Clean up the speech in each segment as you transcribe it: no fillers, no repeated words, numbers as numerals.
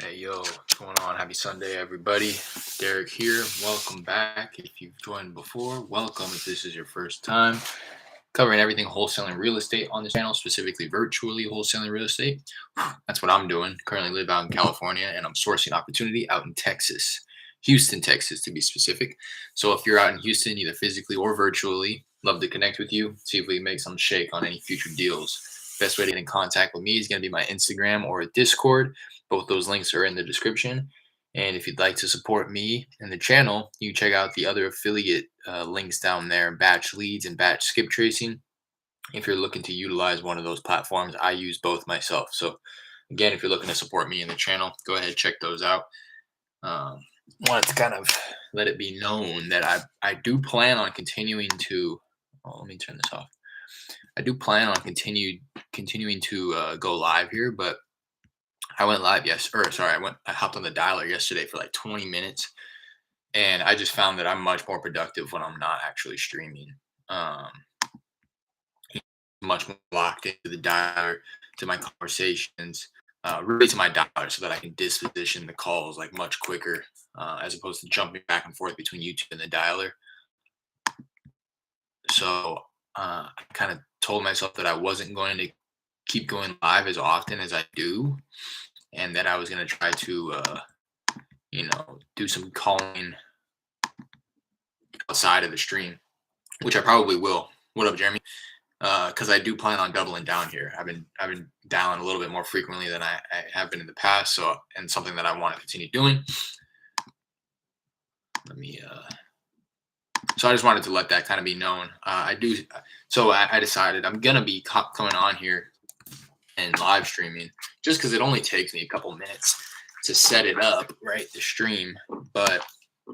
Hey yo, what's going on? Happy Sunday, everybody. Derek here. Welcome back. If you've joined before, welcome. If this is your first time, covering everything wholesaling real estate on this channel, specifically virtually wholesaling real estate. That's what I'm doing. Currently live out in California and I'm sourcing opportunity out in Texas, Houston, Texas to be specific. So if you're out in Houston, either physically or virtually, love to connect with you, see if we can make some shake on any future deals. Best way to get in contact with me is going to be my Instagram or Discord. Both those links are in the description. And if you'd like to support me and the channel, you can check out the other affiliate links down there, batch leads and batch skip tracing. If you're looking to utilize one of those platforms, I use both myself. So again, if you're looking to support me in the channel, go ahead, check those out. Um, Wanted to kind of let it be known that I do plan on continuing to. Oh, let me turn this off. I do plan on continuing to go live here, but I went live I hopped on the dialer yesterday for like 20 minutes, and I just found that I'm much more productive when I'm not actually streaming. Um, much more locked into the dialer, to my conversations, really to my dialer, so that I can disposition the calls like much quicker, as opposed to jumping back and forth between YouTube and the dialer. So I kind of told myself that I wasn't going to keep going live as often as I do, and that I was going to try to, do some calling outside of the stream, which I probably will. What up, Jeremy? Because I do plan on doubling down here. I've been dialing a little bit more frequently than I have been in the past. So, and something that I want to continue doing. Let me. So I just wanted to let that kind of be known. I do. So I decided I'm gonna be coming on here and live streaming, just because it only takes me a couple minutes to set it up, right? The stream. But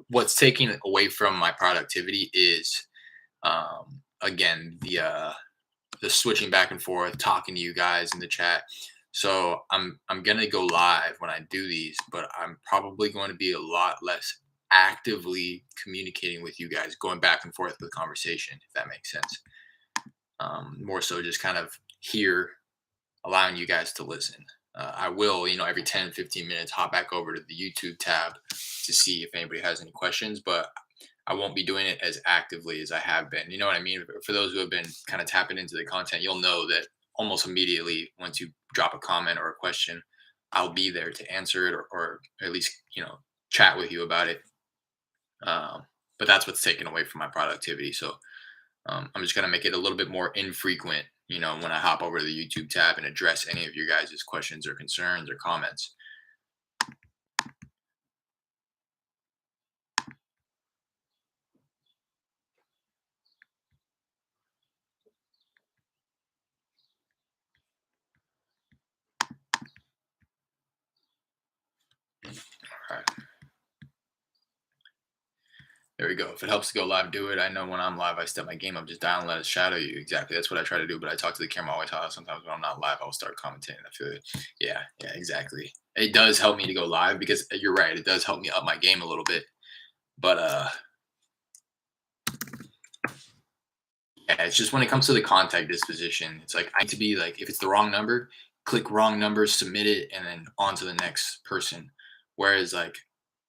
what's taking away from my productivity is, again, the switching back and forth, talking to you guys in the chat. So I'm gonna go live when I do these, but I'm probably going to be a lot less actively communicating with you guys, going back and forth with conversation, if that makes sense. More so just kind of here, allowing you guys to listen. I will, every 10, 15 minutes, hop back over to the YouTube tab to see if anybody has any questions, but I won't be doing it as actively as I have been. You know what I mean? For those who have been kind of tapping into the content, you'll know that almost immediately once you drop a comment or a question, I'll be there to answer it, or at least, chat with you about it. But that's what's taken away from my productivity. So I'm just going to make it a little bit more infrequent, when I hop over to the YouTube tab and address any of your guys' questions or concerns or comments. All right. There we go. If it helps to go live, do it. I know when I'm live, I step my game up, just dial and let it shadow you. Exactly. That's what I try to do. But I talk to the camera always. How sometimes when I'm not live, I'll start commentating. I feel it. Yeah, exactly. It does help me to go live, because you're right. It does help me up my game a little bit. But yeah, it's just when it comes to the contact disposition, it's like I need to be like, if it's the wrong number, click wrong number, submit it, and then on to the next person. Whereas like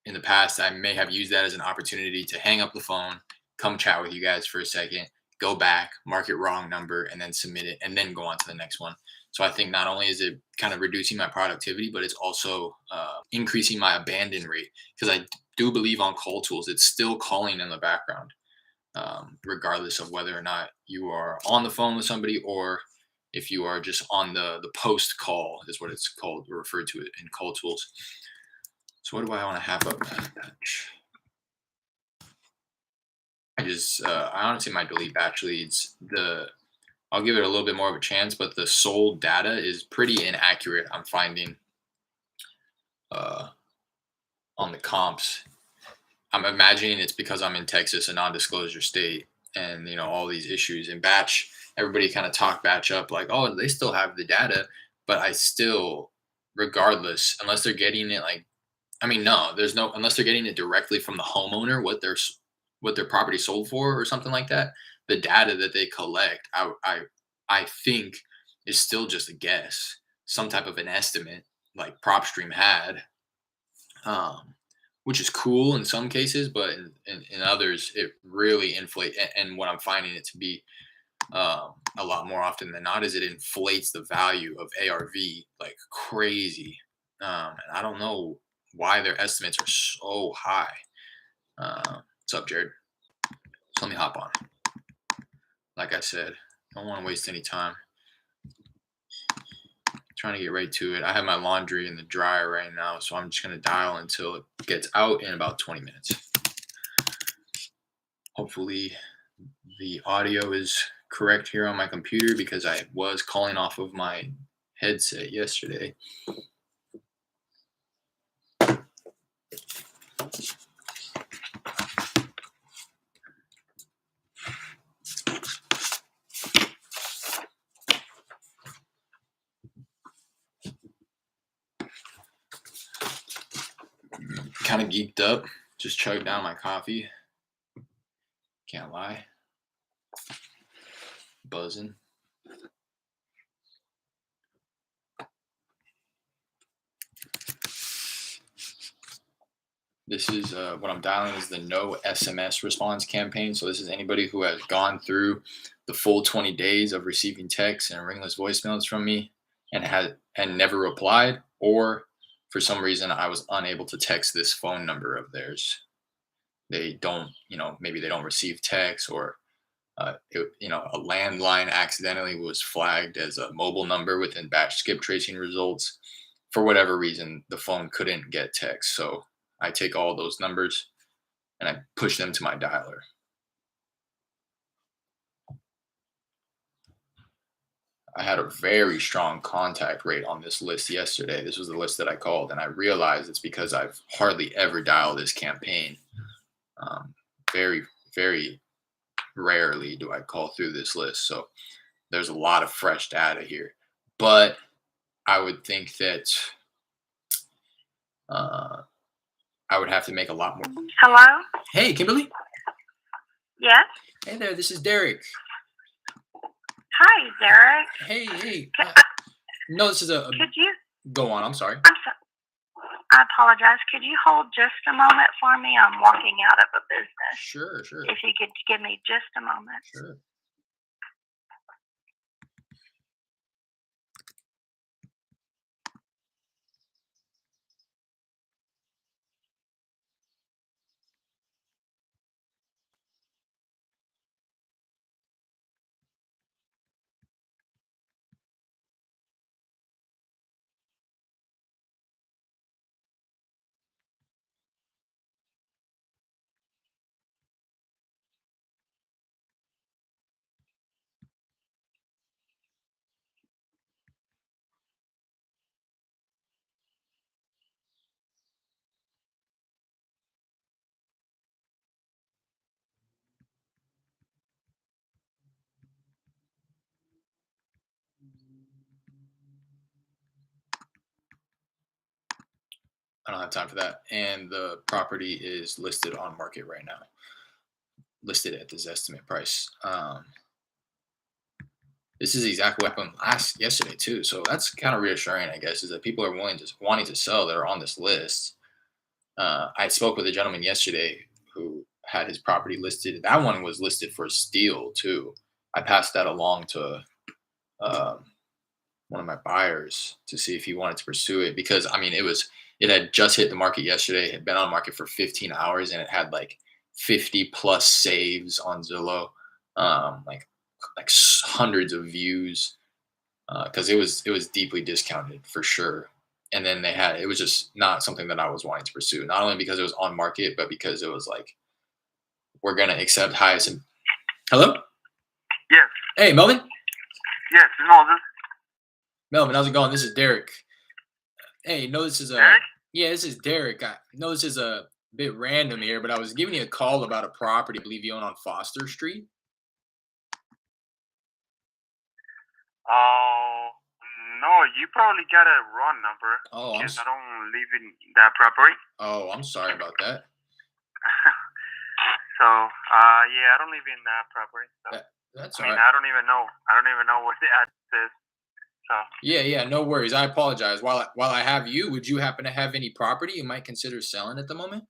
in the past, I may have used that as an opportunity to hang up the phone, come chat with you guys for a second, go back, mark it wrong number, and then submit it, and then go on to the next one. So I think not only is it kind of reducing my productivity, but it's also increasing my abandon rate, because I do believe on call tools, it's still calling in the background, regardless of whether or not you are on the phone with somebody, or if you are just on the post call, is what it's called, or referred to it in call tools. So what do I want to have up? I honestly might delete batch leads. I'll give it a little bit more of a chance, but the sold data is pretty inaccurate. I'm finding uh, on the comps. I'm imagining it's because I'm in Texas, a non-disclosure state, and all these issues in batch. Everybody kind of talk batch up like, oh, they still have the data, but I still, regardless, unless they're getting it like, I mean, no, there's no, unless they're getting it directly from the homeowner, what their property sold for or something like that. The data that they collect, I think, is still just a guess, some type of an estimate like PropStream had. which is cool in some cases, but in others, it really inflates. And what I'm finding it to be a lot more often than not is it inflates the value of ARV like crazy. And I don't know why their estimates are so high. What's up, Jared? So let me hop on. Like I said, don't want to waste any time. Trying to get right to it. I have my laundry in the dryer right now, so I'm just going to dial until it gets out in about 20 minutes. Hopefully the audio is correct here on my computer because I was calling off of my headset yesterday. Kind of geeked up. Just chugged down my coffee. Can't lie. Buzzing. This is what I'm dialing is the no SMS response campaign. So this is anybody who has gone through the full 20 days of receiving texts and ringless voicemails from me and never replied, or for some reason I was unable to text this phone number of theirs. They don't, maybe they don't receive text, or a landline accidentally was flagged as a mobile number within batch skip tracing results. For whatever reason, the phone couldn't get text. So I take all those numbers and I push them to my dialer. I had a very strong contact rate on this list yesterday. This was the list that I called, and I realized it's because I've hardly ever dialed this campaign. Very, very rarely do I call through this list. So there's a lot of fresh data here. But I would think that I would have to make a lot more. Hello? Hey, Kimberly. Yes? Hey there, this is Derek. Hi, Derek. Hey. No, this is a. Could you? Go on, I'm sorry. I apologize. Could you hold just a moment for me? I'm walking out of a business. Sure. If you could give me just a moment. Sure. I don't have time for that. And the property is listed on market right now, listed at this estimate price. This is exactly what happened yesterday too. So that's kind of reassuring, I guess, is that people are wanting to sell that are on this list. I spoke with a gentleman yesterday who had his property listed. That one was listed for steal too. I passed that along to one of my buyers to see if he wanted to pursue it, because it had just hit the market yesterday. It had been on the market for 15 hours and it had like 50 plus saves on Zillow, like hundreds of views, because it was deeply discounted for sure. And then it was just not something that I was wanting to pursue, not only because it was on market, but because it was like, we're gonna accept highest. Hello? Yes. Hey, Melvin. Yes, Melvin, how's it going? This is Derek. Hey, this is Derek? Yeah, this is Derek. I know this is a bit random here, but I was giving you a call about a property I believe you own on Foster Street. Oh, no, you probably got a wrong number. Oh, I don't live in that property. Oh, I'm sorry about that. So, yeah, I don't live in that property. So. That's I all mean, right. I don't even know where the address is. So, Yeah, yeah, no worries. I apologize. While I have you, would you happen to have any property you might consider selling at the moment?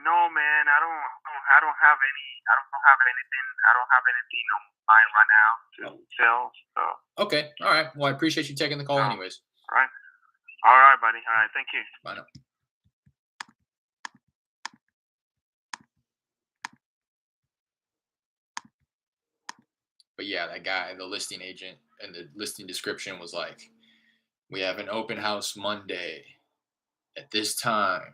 no, man, I don't have any. I don't have anything. I don't have anything on mine right now to Oh, sell. So, okay. All right. Well, I appreciate you taking the call no. anyways. All right, buddy. All right, thank you. Bye now. But yeah, that guy, the listing agent, and the listing description was like, we have an open house Monday at this time.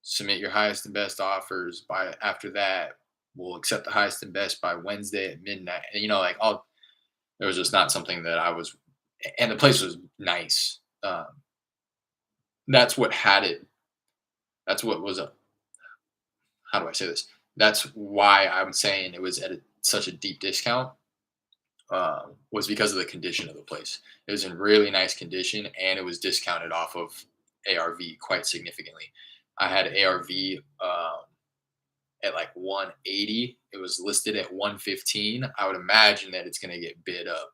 Submit your highest and best offers by after that. We'll accept the highest and best by Wednesday at midnight. And like all there was just not something that I was, and the place was nice. That's what had it. That's what was a. How do I say this? That's why I'm saying it was at such a deep discount. Was because of the condition of the place. It was in really nice condition, and it was discounted off of ARV quite significantly. I had ARV at like 180. It was listed at 115. I would imagine that it's going to get bid up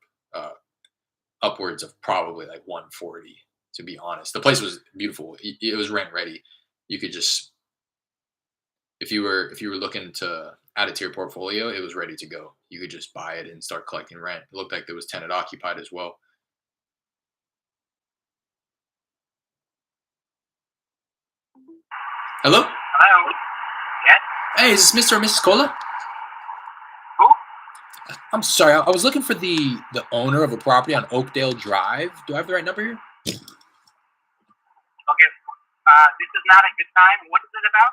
upwards of probably like 140. To be honest, the place was beautiful. It was rent ready. You could just if you were looking to add it to your portfolio, it was ready to go. You could just buy it and start collecting rent. It looked like there was tenant occupied as well. Hello? Hello. Yes. Hey, is this Mr. or Mrs. Cola? Who? I'm sorry. I was looking for the owner of a property on Oakdale Drive. Do I have the right number here? Okay. This is not a good time. What is it about?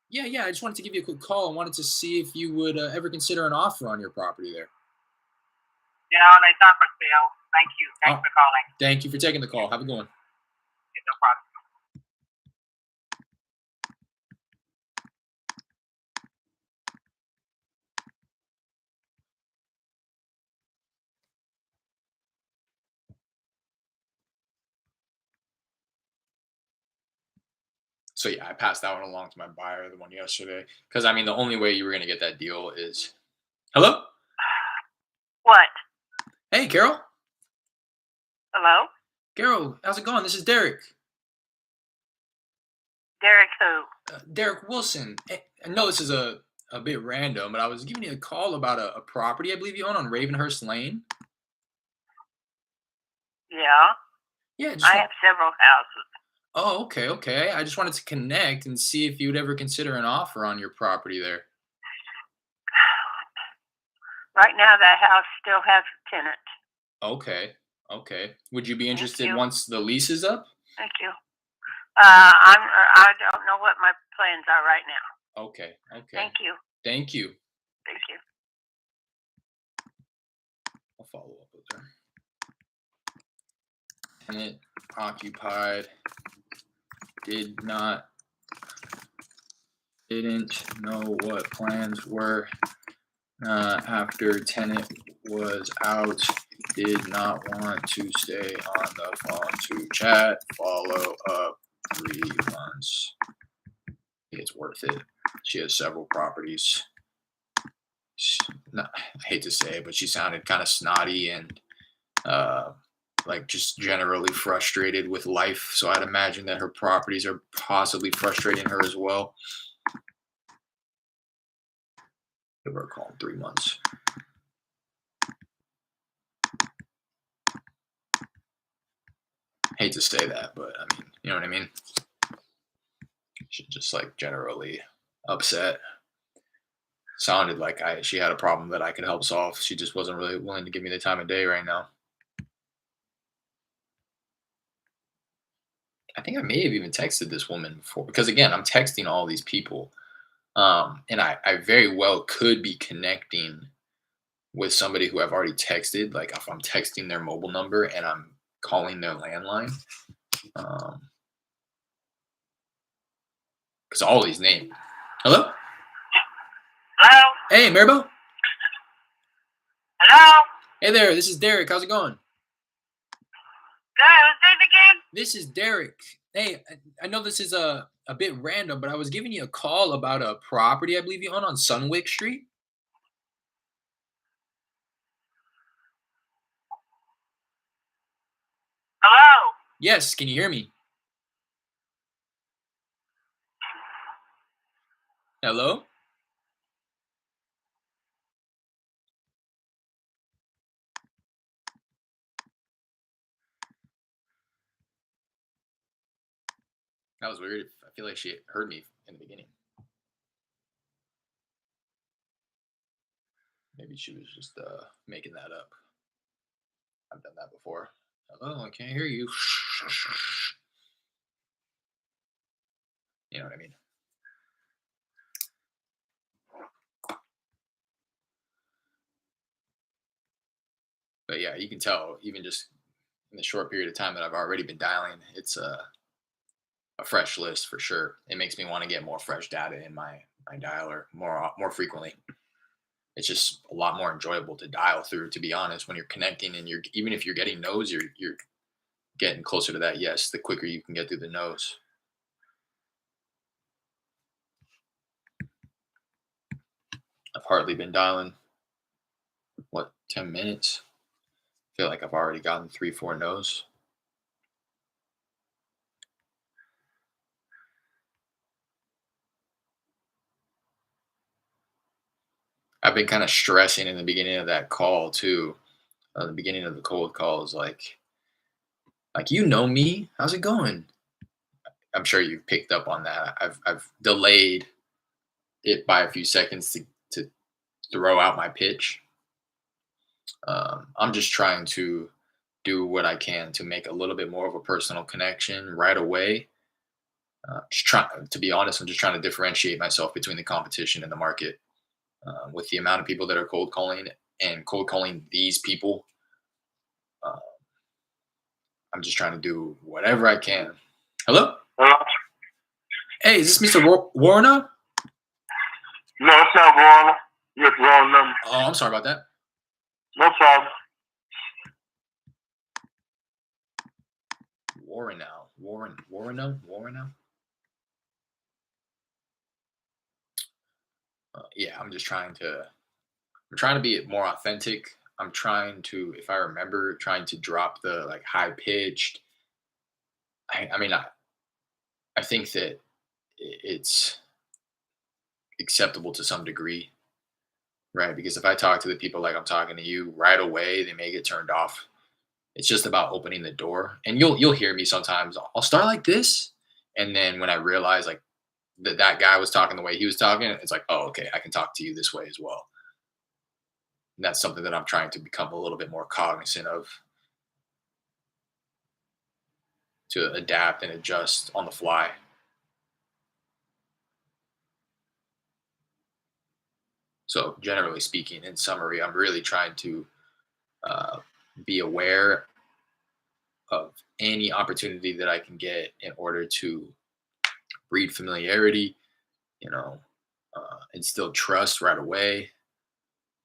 Yeah, yeah. I just wanted to give you a quick call. I wanted to see if you would ever consider an offer on your property there. No, it's not for sale. Thank you. Thanks Oh, for calling. thank you for taking the call. Have a good one. No problem. So yeah, I passed that one along to my buyer, the one yesterday, because I mean the only way you were gonna get that deal is hello. What? Hey, Carol. Hello? Carol, how's it going? This is Derek. Derek who? Derek Wilson. I know this is a bit random, but I was giving you a call about a property I believe you own on Ravenhurst Lane. Yeah. Yeah, I have several houses. Oh, okay, okay. I just wanted to connect and see if you would ever consider an offer on your property there. Right now, that house still has a tenant. Okay, okay. Would you be Thank interested you. once the lease is up? Thank you. I don't know what my plans are right now. Okay, okay. Thank you. Thank you. Thank you. I'll follow up with her. Tenant occupied. Didn't know what plans were after tenant was out. Did not want to stay on the phone to chat. Follow up 3 months. It's worth it. She has several properties. I hate to say it, but she sounded kind of snotty and like just generally frustrated with life. So I'd imagine that her properties are possibly frustrating her as well. Give her a call in 3 months. Hate to say that, but I mean, you know what I mean? She's just like generally upset. Sounded like she had a problem that I could help solve. She just wasn't really willing to give me the time of day right now. I think I may have even texted this woman before because again, I'm texting all these people. And I very well could be connecting with somebody who I've already texted. Like if I'm texting their mobile number and I'm calling their landline. Because all these names. Hello? Hello? Hey, Maribel? Hello? Hey there, this is Derek. How's it going? Good. Who's this again? This is Derek. Hey, I know this is a bit random, but I was giving you a call about a property I believe you own on Sunwick Street. Yes, can you hear me? Hello? That was weird. I feel like she heard me in the beginning. Maybe she was just making that up. I've done that before. Hello, I can't hear you. You know what I mean? But yeah, you can tell even just in the short period of time that I've already been dialing, it's a fresh list for sure. It makes me want to get more fresh data in my dialer more frequently. It's just a lot more enjoyable to dial through, to be honest, when you're connecting and you're even if you're getting no's, you're getting closer to that yes, the quicker you can get through the no's. I've hardly been dialing, what, 10 minutes? I feel like I've already gotten 3, 4 no's. I've been kind of stressing in the beginning of that call too. The beginning of the cold call is like you know me. How's it going? I'm sure you've picked up on that. I've delayed it by a few seconds to throw out my pitch. I'm just trying to do what I can to make a little bit more of a personal connection right away. Just trying to be honest, I'm just trying to differentiate myself between the competition and the market. With the amount of people that are cold calling and cold calling these people, uh, I'm just trying to do whatever I can. Hello? Hello? Hey, is this Mr. Warner? No, it's not wrong. It's wrong number. Oh, I'm sorry about that. No problem. Warren now. Warren now. Yeah, I'm trying to be more authentic. I'm trying to, if I remember, trying to drop the like high pitched. I mean, I think that it's acceptable to some degree, right? Because if I talk to the people like I'm talking to you right away, they may get turned off. It's just about opening the door, and you'll hear me sometimes. I'll start like this, and then when I realize like that guy was talking the way he was talking, it's like, oh, okay, I can talk to you this way as well. And that's something that I'm trying to become a little bit more cognizant of, to adapt and adjust on the fly. So, generally speaking, in summary, I'm really trying to uh, be aware of any opportunity that I can get in order to breed familiarity, instill trust right away,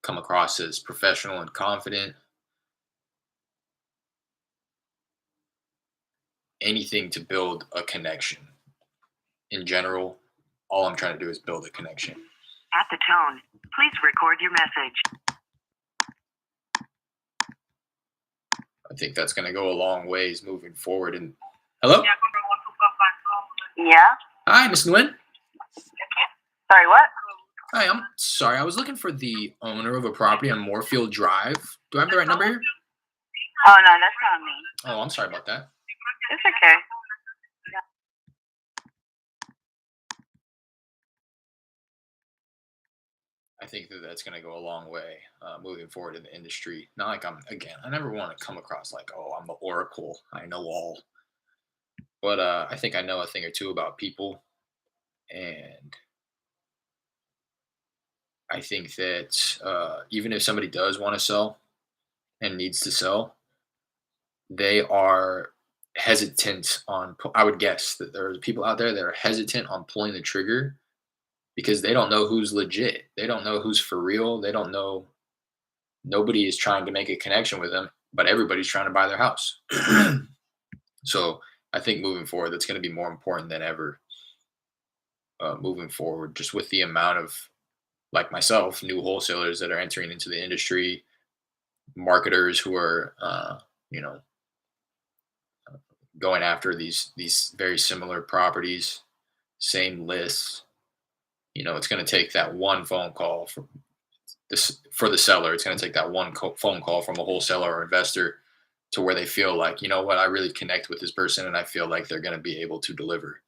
come across as professional and confident, anything to build a connection. In general, all I'm trying to do is build a connection. At the tone, please record your message. I think that's going to go a long ways moving forward. And hello? Yeah? Hi, Miss Nguyen. Sorry, what? Hi, I'm sorry. I was looking for the owner of a property on Moorfield Drive. Do I have the right number here? Oh, no, that's not me. Oh, I'm sorry about that. It's okay. I think that that's going to go a long way moving forward in the industry. Not like I never want to come across like, oh, I'm the oracle. I know all. But I think I know a thing or two about people. And I think that even if somebody does want to sell and needs to sell, they are hesitant on, I would guess that there are people out there that are hesitant on pulling the trigger because they don't know who's legit. They don't know who's for real. They don't know. Nobody is trying to make a connection with them, but everybody's trying to buy their house. So I think moving forward, that's going to be more important than ever. Moving forward, just with the amount of, like myself, new wholesalers that are entering into the industry, marketers who are, you know, going after these very similar properties, same lists. It's going to take that one phone call from this for the seller. It's going to take that one phone call from a wholesaler or investor to where they feel like, you know what, I really connect with this person and I feel like they're going to be able to deliver.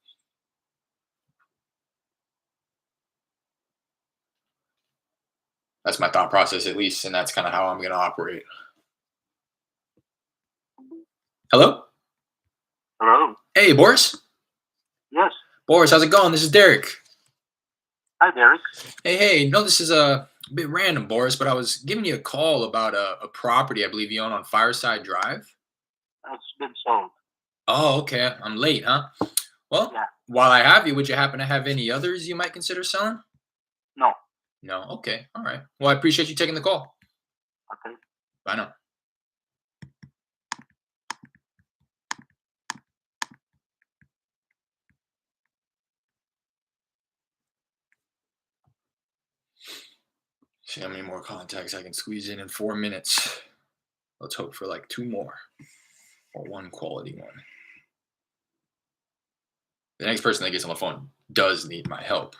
That's my thought process, at least, and that's kind of how I'm going to operate. Hello? Hello. Hey, Boris. Yes. Boris, how's it going? This is Derek. Hi, Derek. Hey. No, this is a bit random, Boris, but I was giving you a call about a property I believe you own on Fireside Drive. It's been sold. Oh, okay. I'm late, huh? Well, Yeah. while I have you, would you happen to have any others you might consider selling? No. No. Okay. All right. Well, I appreciate you taking the call. Okay. Bye now. See how many more contacts I can squeeze in 4 minutes. Let's hope for like 2 more or one quality one. The next person that gets on the phone does need my help.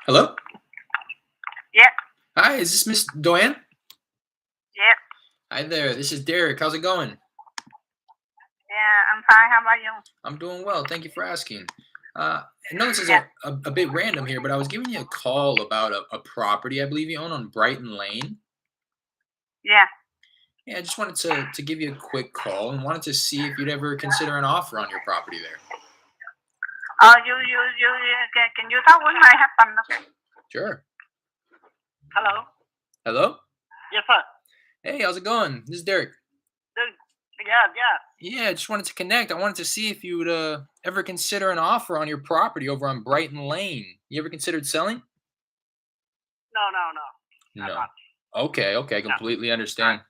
Hello? Yep. Hi, is this Miss Doan? Yep. Hi there, this is Derek. How's it going? Yeah, I'm fine. How about you? I'm doing well. Thank you for asking. I know this is Yeah. a bit random here, but I was giving you a call about a property I believe you own on Brighton Lane. Yeah. Yeah, I just wanted to give you a quick call and wanted to see if you'd ever consider an offer on your property there. Can you talk with my husband? Sure. Hello. Hello? Yes, sir. Hey, how's it going? This is Derek. Yeah. Yeah, I just wanted to connect. I wanted to see if you would ever consider an offer on your property over on Brighton Lane. You ever considered selling? No. No. Okay, No. completely understand.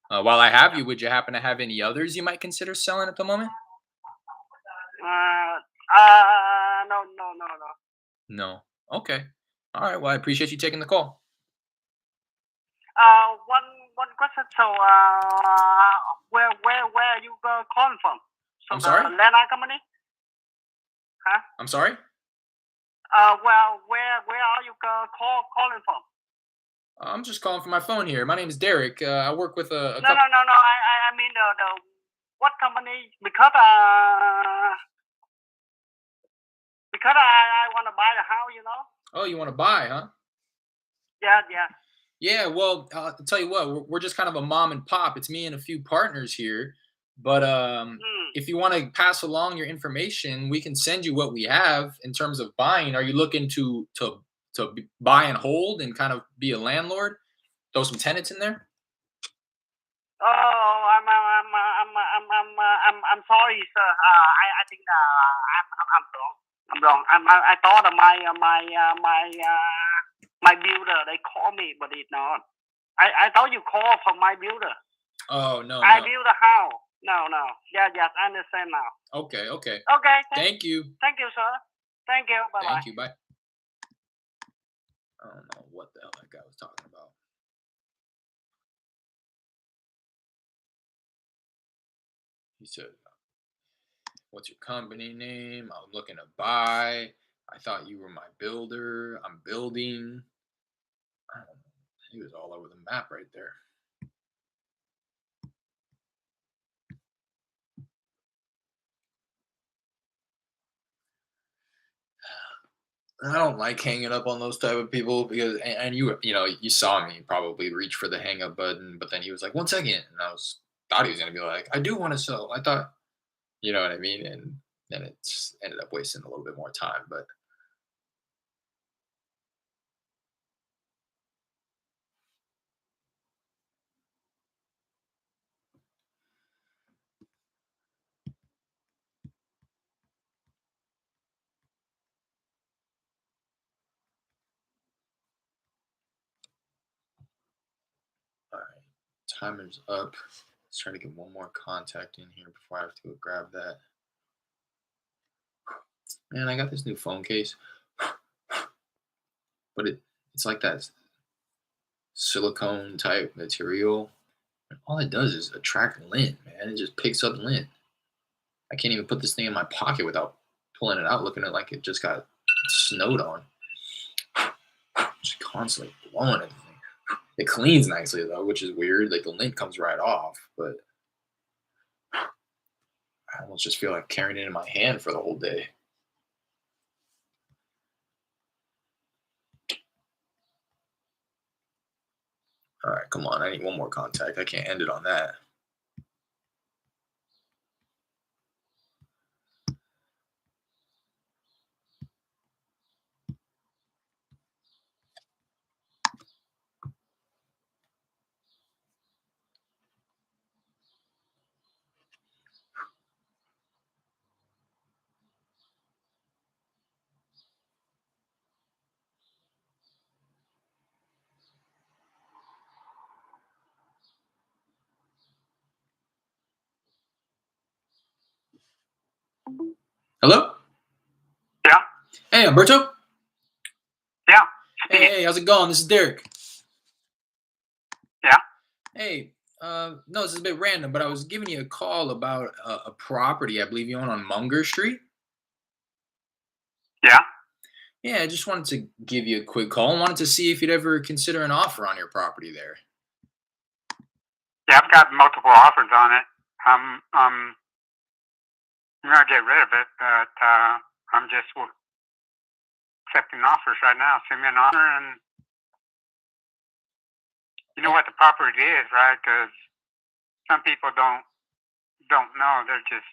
While I have you, would you happen to have any others you might consider selling at the moment? No. No. Okay. All right. Well, I appreciate you taking the call. One question. So, where are you calling from? So I'm sorry? the land company? Huh? I'm sorry? Well, where are you calling from? I'm just calling from my phone here. My name is Derek. I work with a No. couple. I mean the what company? Because I want to buy the house. Oh, you want to buy, huh? Yeah. Yeah. Well, I'll tell you what. We're just kind of a mom and pop. It's me and a few partners here. But Hmm. if you want to pass along your information, we can send you what we have in terms of buying. Are you looking to buy and hold and kind of be a landlord? Throw some tenants in there. Oh, I'm sorry, sir. I think I'm wrong. I'm wrong. I thought my builder they call me, but it's not. I thought you call from my builder. Oh no. I build a house. No. Yeah. I understand now. Okay. Okay. Thank you. Thank you, sir. Thank you. Bye. Thank you. Bye. I don't know what the hell that guy was talking about. He said, "What's your company name? I'm looking to buy. I thought you were my builder. I'm building." I don't know. He was all over the map right there. I don't like hanging up on those type of people because, and you saw me probably reach for the hang up button, but then he was like, "1 second," and thought he was gonna be like, "I do want to sell." I thought, you know what I mean, and then it's ended up wasting a little bit more time. But all timer's up. Let's try to get one more contact in here before I have to go grab that. Man, I got this new phone case, but it's like that silicone type material. And all it does is attract lint, man. It just picks up lint. I can't even put this thing in my pocket without pulling it out, looking at it like it just got snowed on. Just constantly blowing everything. It cleans nicely though, which is weird. Like the lint comes right off, but I almost just feel like carrying it in my hand for the whole day. All right, come on. I need one more contact. I can't end it on that. Hello? Yeah. Hey, Alberto? Yeah. Hey, how's it going? This is Derek. Yeah. Hey, no, this is a bit random, but I was giving you a call about a property I believe you own on Munger Street. Yeah. Yeah, I just wanted to give you a quick call and wanted to see if you'd ever consider an offer on your property there. Yeah. I've got multiple offers on it. I'm gonna get rid of it, but I'm just accepting offers right now. Send me an offer, and you know what the property is, right? Because some people don't know. They're just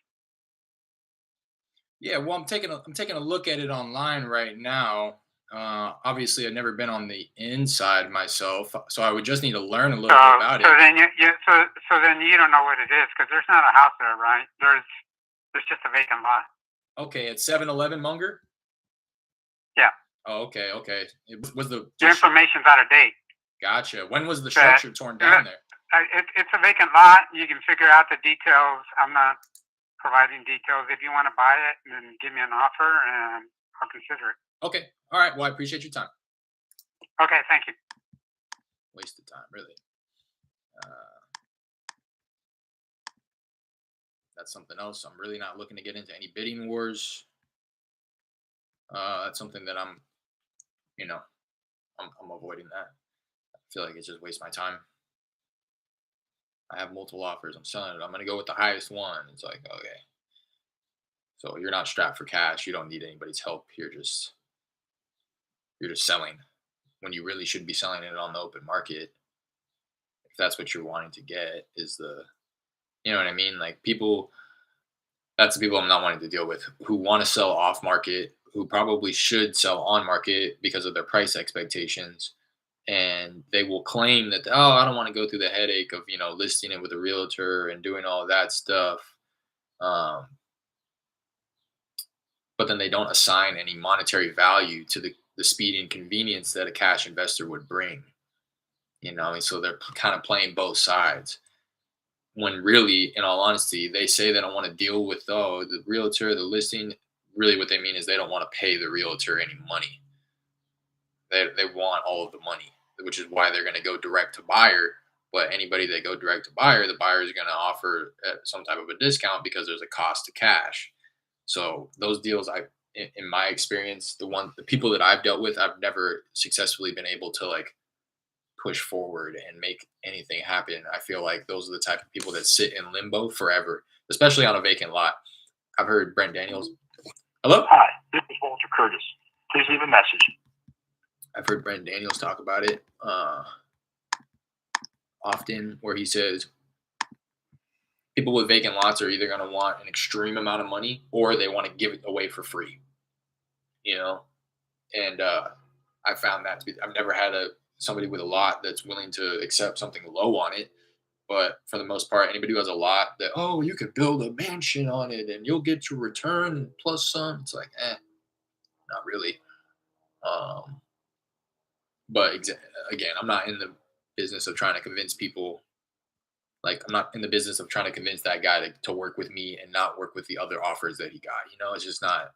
Yeah, well, I'm taking a look at it online right now. Obviously, I've never been on the inside myself, so I would just need to learn a little bit about so it. then so then you don't know what it is because there's not a house there, right? There's just a vacant lot. Okay, it's 7-Eleven Munger. Yeah. Oh, okay, okay. It was the Your information's out of date. gotcha. When was the But structure torn down there? it's a vacant lot. You can figure out the details. I'm not providing details. If you want to buy it, then give me an offer and I'll consider it. Okay, all right. Well, I appreciate your time. Okay, thank you. Waste of time, really. That's something else. I'm really not looking to get into any bidding wars. That's something that you know, I'm avoiding that. I feel like it's just waste my time. I have multiple offers. I'm selling it. I'm gonna go with the highest one. It's like, okay, so you're not strapped for cash. You don't need anybody's help. You're just selling when you really should be selling it on the open market. If that's what you're wanting to get, is you know what I mean? Like people, that's the people I'm not wanting to deal with who want to sell off market, who probably should sell on market because of their price expectations. And they will claim that, oh, I don't want to go through the headache of, listing it with a realtor and doing all that stuff. Um, but then they don't assign any monetary value to the speed and convenience that a cash investor would bring. And so they're kind of playing both sides. When really, in all honesty, they say they don't want to deal with the realtor, the listing. Really, what they mean is they don't want to pay the realtor any money. They want all of the money, which is why they're going to go direct to buyer. But anybody that go direct to buyer, the buyer is going to offer some type of a discount because there's a cost to cash. So those deals, in my experience, the people that I've dealt with, I've never successfully been able to like push forward and make anything happen. I feel like those are the type of people that sit in limbo forever, especially on a vacant lot. I've heard Brent Daniels. Hello? Hi, this is Walter Curtis. Please leave a message. I've heard Brent Daniels talk about it often, where he says people with vacant lots are either going to want an extreme amount of money or they want to give it away for free. And I found that to be, I've never had somebody with a lot that's willing to accept something low on it. But for the most part, anybody who has a lot that, oh, you could build a mansion on it and you'll get your return plus some. It's like, not really. But again, I'm not in the business of trying to convince people Like, I'm not in the business of trying to convince that guy to work with me and not work with the other offers that he got. It's just not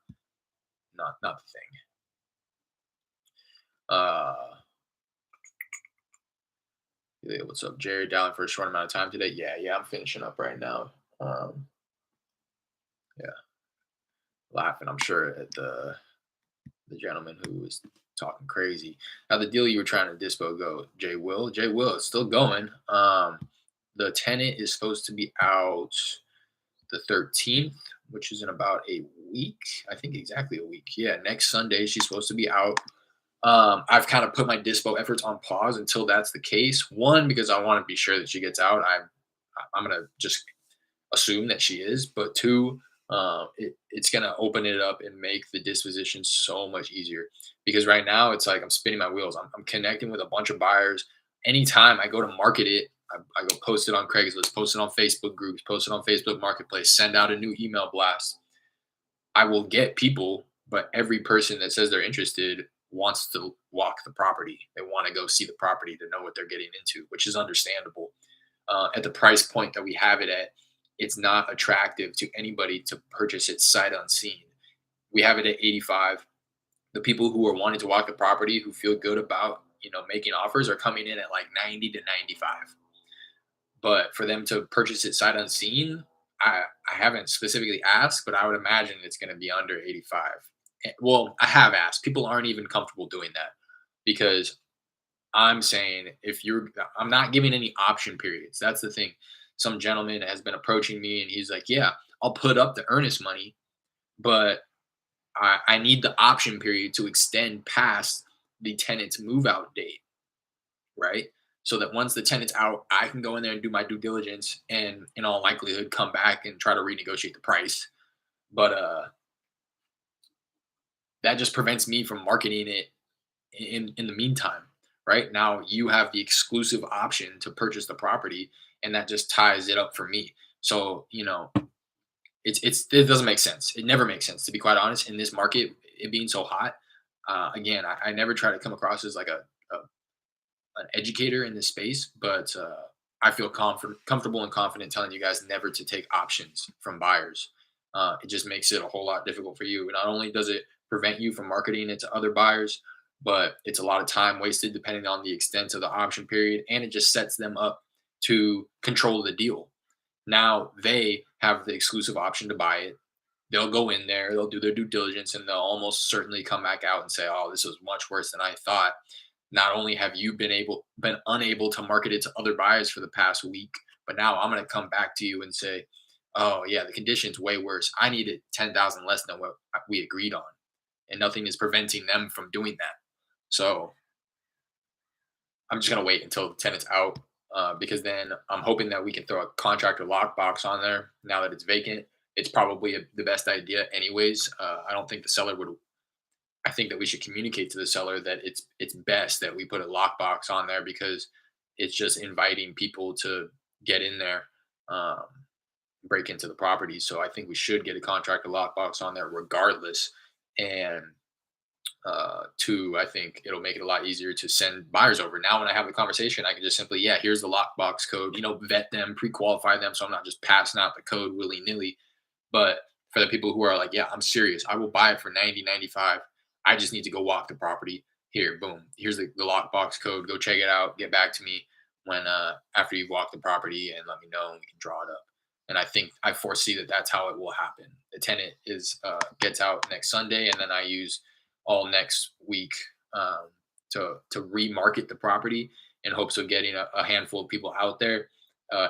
the thing. Uh, yeah, what's up, Jerry? Down for a short amount of time today? Yeah, I'm finishing up right now. Yeah, laughing, I'm sure, at the gentleman who was talking crazy. Now, the deal you were trying to dispo go, Jay Will. Jay Will is still going. The tenant is supposed to be out the 13th, which is in about a week. I think exactly a week. Yeah, next Sunday she's supposed to be out. I've kind of put my dispo efforts on pause until that's the case. One, because I want to be sure that she gets out. I'm gonna just assume that she is. But two, it's gonna open it up and make the disposition so much easier. Because right now it's like I'm spinning my wheels. I'm connecting with a bunch of buyers. Anytime I go to market it, I go post it on Craigslist, post it on Facebook groups, post it on Facebook Marketplace, send out a new email blast. I will get people, but every person that says they're interested wants to walk the property. They want to go see the property to know what they're getting into, which is understandable. At the price point that we have it at, it's not attractive to anybody to purchase it sight unseen. We have it at 85. The people who are wanting to walk the property, who feel good about making offers, are coming in at like 90 to 95. But for them to purchase it sight unseen, I haven't specifically asked, but I would imagine it's going to be under 85. Well, I have asked. People aren't even comfortable doing that because I'm saying I'm not giving any option periods. That's the thing. Some gentleman has been approaching me and he's like, yeah, I'll put up the earnest money, but I need the option period to extend past the tenant's move out date, right? So that once the tenant's out, I can go in there and do my due diligence and in all likelihood come back and try to renegotiate the price. But that just prevents me from marketing it in the meantime. Right now, you have the exclusive option to purchase the property, and that just ties it up for me. So it doesn't make sense. It never makes sense, to be quite honest, in this market, it being so hot. Again, I never try to come across as like a an educator in this space, but I feel comfortable and confident telling you guys never to take options from buyers. It just makes it a whole lot difficult for you. Not only does it prevent you from marketing it to other buyers, but it's a lot of time wasted depending on the extent of the option period, and it just sets them up to control the deal. Now they have the exclusive option to buy it. They'll go in there, they'll do their due diligence, and they'll almost certainly come back out and say, "Oh, this was much worse than I thought." Not only have you been unable to market it to other buyers for the past week, but now I'm going to come back to you and say, "Oh yeah, the condition's way worse. I needed 10,000 less than what we agreed on," and nothing is preventing them from doing that. So I'm just gonna wait until the tenant's out, because then I'm hoping that we can throw a contractor lockbox on there now that it's vacant. It's probably the best idea, anyways. I don't think the seller would. I think that we should communicate to the seller that it's best that we put a lockbox on there because it's just inviting people to get in there, um, break into the property. So I think we should get a contractor lockbox on there regardless. And two, I think it'll make it a lot easier to send buyers over. Now, when I have the conversation, I can just simply, yeah, here's the lockbox code, vet them, pre-qualify them. So I'm not just passing out the code willy nilly. But for the people who are like, yeah, I'm serious, I will buy it for 90, 95. I just need to go walk the property. Here, boom. Here's the lockbox code. Go check it out. Get back to me when after you've walked the property and let me know and we can draw it up. And I think I foresee that that's how it will happen. The tenant is gets out next Sunday, and then I use all next week to remarket the property in hopes of getting a handful of people out there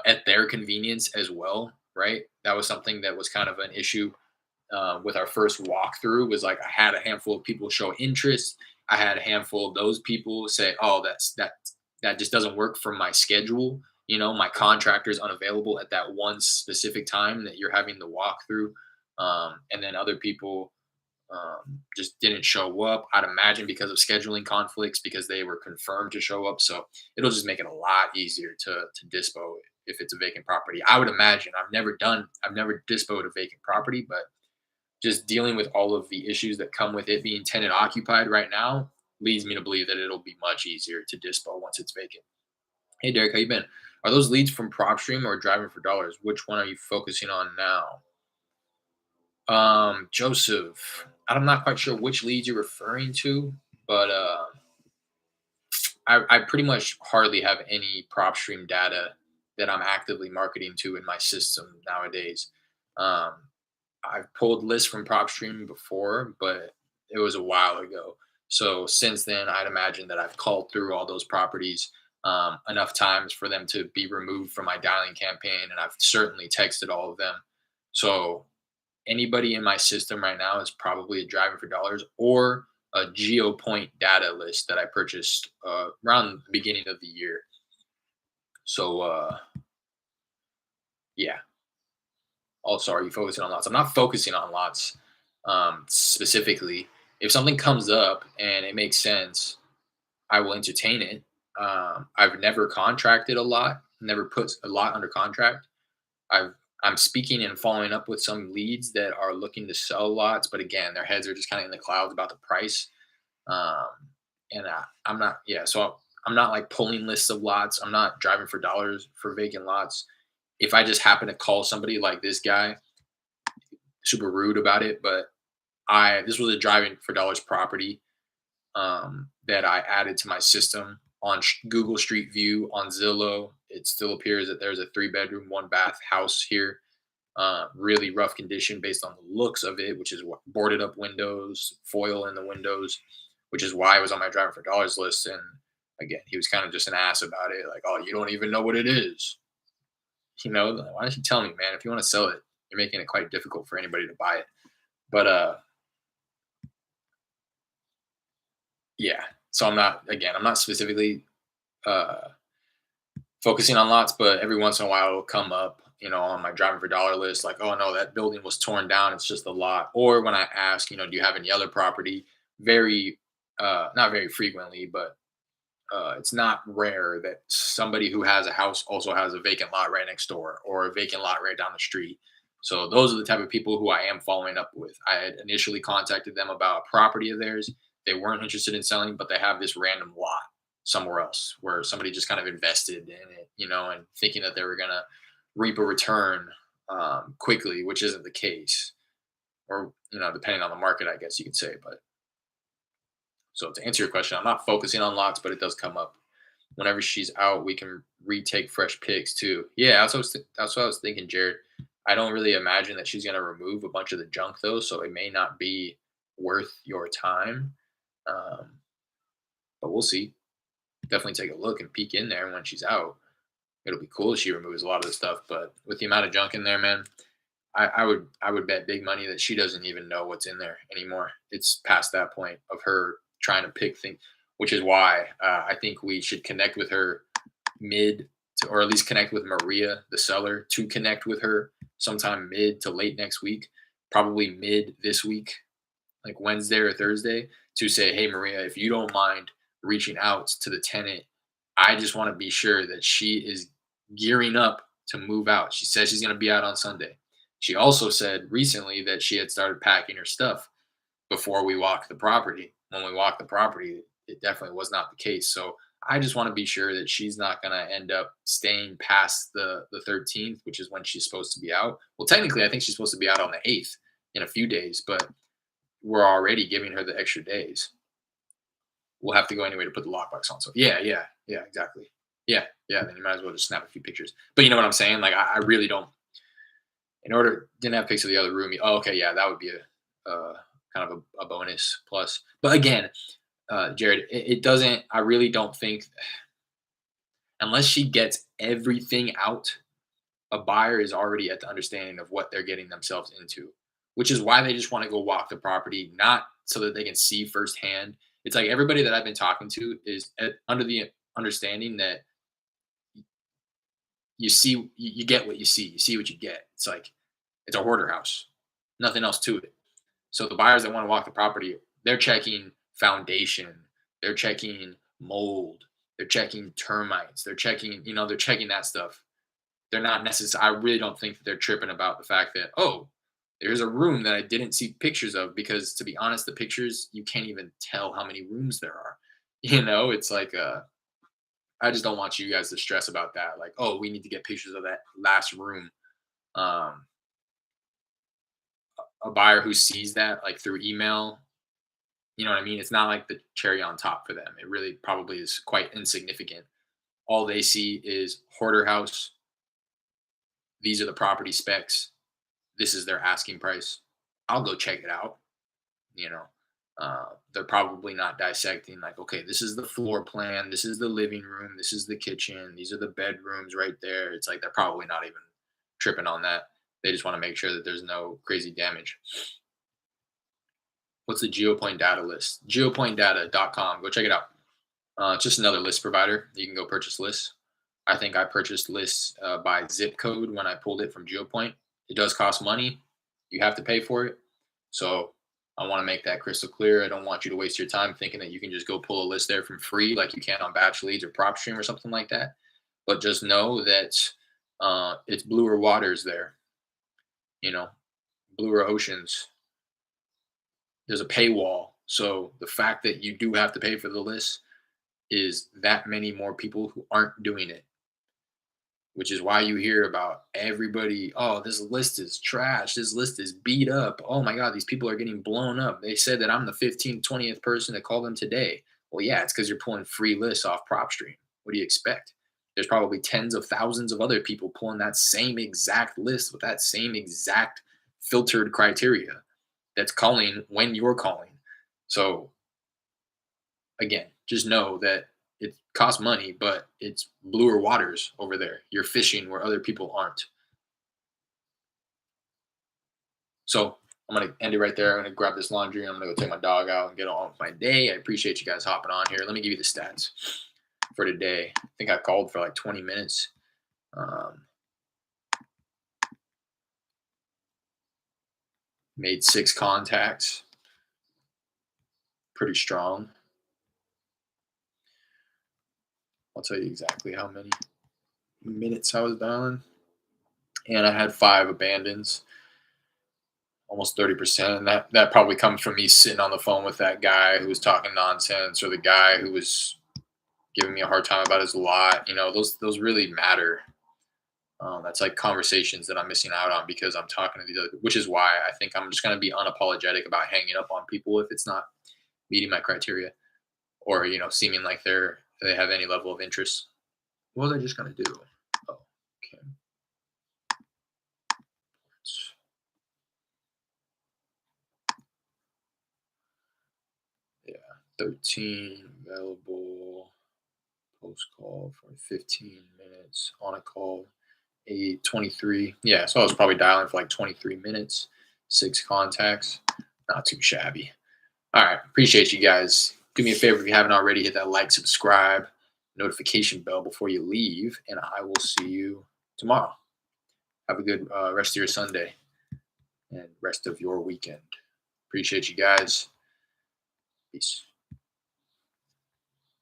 at their convenience as well. Right, that was something that was kind of an issue with our first walkthrough. Was like I had a handful of people show interest. I had a handful of those people say, "Oh, that just doesn't work for my schedule." My contractor is unavailable at that one specific time that you're having the walkthrough, and then other people just didn't show up. I'd imagine because of scheduling conflicts, because they were confirmed to show up. So it'll just make it a lot easier to dispo if it's a vacant property. I would imagine. I've never dispoed a vacant property, but just dealing with all of the issues that come with it being tenant occupied right now leads me to believe that it'll be much easier to dispo once it's vacant. Hey Derek, how you been? Are those leads from PropStream or driving for dollars? Which one are you focusing on now? Joseph, I'm not quite sure which leads you're referring to, but I pretty much hardly have any PropStream data that I'm actively marketing to in my system nowadays. Um, I've pulled lists from PropStream before, but it was a while ago. So since then, I'd imagine that I've called through all those properties enough times for them to be removed from my dialing campaign, and I've certainly texted all of them. So anybody in my system right now is probably a driving for dollars or a GeoPoint data list that I purchased around the beginning of the year. So yeah. Also, are you focusing on lots? I'm not focusing on lots specifically. If something comes up and it makes sense, I will entertain it. I've never contracted a lot, never put a lot under contract. I've I'm speaking and following up with some leads that are looking to sell lots, but again, their heads are just kind of in the clouds about the price. Um, and I'm not, yeah. So I'm not like pulling lists of lots. I'm not driving for dollars for vacant lots. If I just happen to call somebody like this guy, super rude about it, but this was a driving for dollars property that I added to my system on Google Street View on Zillow. It still appears that there's a 3-bedroom, 1-bath house here. Really rough condition based on the looks of it, which is what boarded up windows, foil in the windows, which is why it was on my driving for dollars list. And again, he was kind of just an ass about it, like, "Oh, you don't even know what it is." Why don't you tell me, man? If you want to sell it, you're making it quite difficult for anybody to buy it. But yeah. So I'm not specifically uh focusing on lots, but every once in a while it'll come up, on my driving for dollar list, like, oh no, that building was torn down. It's just a lot. Or when I ask, do you have any other property? Very, not very frequently, but it's not rare that somebody who has a house also has a vacant lot right next door or a vacant lot right down the street. So those are the type of people who I am following up with. I had initially contacted them about a property of theirs. They weren't interested in selling, but they have this random lot somewhere else where somebody just kind of invested in it, and thinking that they were going to reap a return quickly, which isn't the case. Or, depending on the market, I guess you could say. But so to answer your question, I'm not focusing on lots, but it does come up. Whenever she's out, we can retake fresh picks too. Yeah, that's what I was thinking, Jared. I don't really imagine that she's gonna remove a bunch of the junk though, so it may not be worth your time. Um, but we'll see. Definitely take a look and peek in there when she's out. It'll be cool if she removes a lot of the stuff, but with the amount of junk in there, man, I would bet big money that she doesn't even know what's in there anymore. It's past that point of her trying to pick things, which is why I think we should connect with her mid to, or at least connect with Maria, the seller, to connect with her sometime mid to late next week, probably mid this week, like Wednesday or Thursday, to say, hey, Maria, if you don't mind reaching out to the tenant, I just want to be sure that she is gearing up to move out. She says she's going to be out on Sunday. She also said recently that she had started packing her stuff before we walked the property. When we walked the property, it definitely was not the case. So I just want to be sure that she's not going to end up staying past the 13th, which is when she's supposed to be out. Well, technically, I think she's supposed to be out on the 8th in a few days, but we're already giving her the extra days. We'll have to go anyway to put the lockbox on. So yeah, exactly. Yeah. Then you might as well just snap a few pictures. But you know what I'm saying? Like I really don't. Didn't have pics of the other room. Oh, okay, yeah, that would be a kind of a bonus plus. But again, Jared, it doesn't. I really don't think unless she gets everything out, a buyer is already at the understanding of what they're getting themselves into, which is why they just want to go walk the property, not so that they can see firsthand. It's like everybody that I've been talking to is under the understanding that you get what you see. You see what you get. It's like it's a hoarder house, nothing else to it. So the buyers that want to walk the property, they're checking foundation, they're checking mold, they're checking termites, they're checking that stuff. They're not necessarily. I really don't think that they're tripping about the fact that, oh, there's a room that I didn't see pictures of, because to be honest, the pictures, you can't even tell how many rooms there are. It's like I just don't want you guys to stress about that. Like, oh, we need to get pictures of that last room. Um, a buyer who sees that like through email, you know what I mean? It's not like the cherry on top for them. It really probably is quite insignificant. All they see is hoarder house. These are the property specs. This is their asking price. I'll go check it out. You know, they're probably not dissecting like, okay, this is the floor plan. This is the living room. This is the kitchen. These are the bedrooms right there. It's like they're probably not even tripping on that. They just want to make sure that there's no crazy damage. What's the GeoPoint data list? Geopointdata.com. Go check it out. It's just another list provider. You can go purchase lists. I think I purchased lists by zip code when I pulled it from GeoPoint. It does cost money. You have to pay for it. So I want to make that crystal clear. I don't want you to waste your time thinking that you can just go pull a list there from free like you can on Batch Leads or PropStream or something like that. But just know that it's bluer waters there. You know, bluer oceans. There's a paywall. So the fact that you do have to pay for the list is that many more people who aren't doing it, which is why you hear about everybody. Oh, this list is trash. This list is beat up. Oh my God, these people are getting blown up. They said that I'm the 15th, 20th person to call them today. Well, yeah, it's because you're pulling free lists off PropStream. What do you expect? There's probably tens of thousands of other people pulling that same exact list with that same exact filtered criteria that's calling when you're calling. So again, just know that it costs money, but it's bluer waters over there. You're fishing where other people aren't. So I'm going to end it right there. I'm going to grab this laundry. I'm going to go take my dog out and get on with my day. I appreciate you guys hopping on here. Let me give you the stats for today. I think I called for like 20 minutes. Made 6 contacts. Pretty strong. I'll tell you exactly how many minutes I was dialing. And I had 5 abandons. Almost 30%. And that probably comes from me sitting on the phone with that guy who was talking nonsense, or the guy who was giving me a hard time about his lot. You know, those really matter. That's like conversations that I'm missing out on because I'm talking to these other, which is why I think I'm just going to be unapologetic about hanging up on people if it's not meeting my criteria, or, you know, seeming like they have any level of interest. What was I just going to do? Oh, okay. Yeah, 13 available. Post call for 15 minutes. On a call, 23. Yeah, so I was probably dialing for like 23 minutes. 6 contacts. Not too shabby. All right, appreciate you guys. Do me a favor if you haven't already, hit that like, subscribe, notification bell before you leave, and I will see you tomorrow. Have a good rest of your Sunday and rest of your weekend. Appreciate you guys. Peace.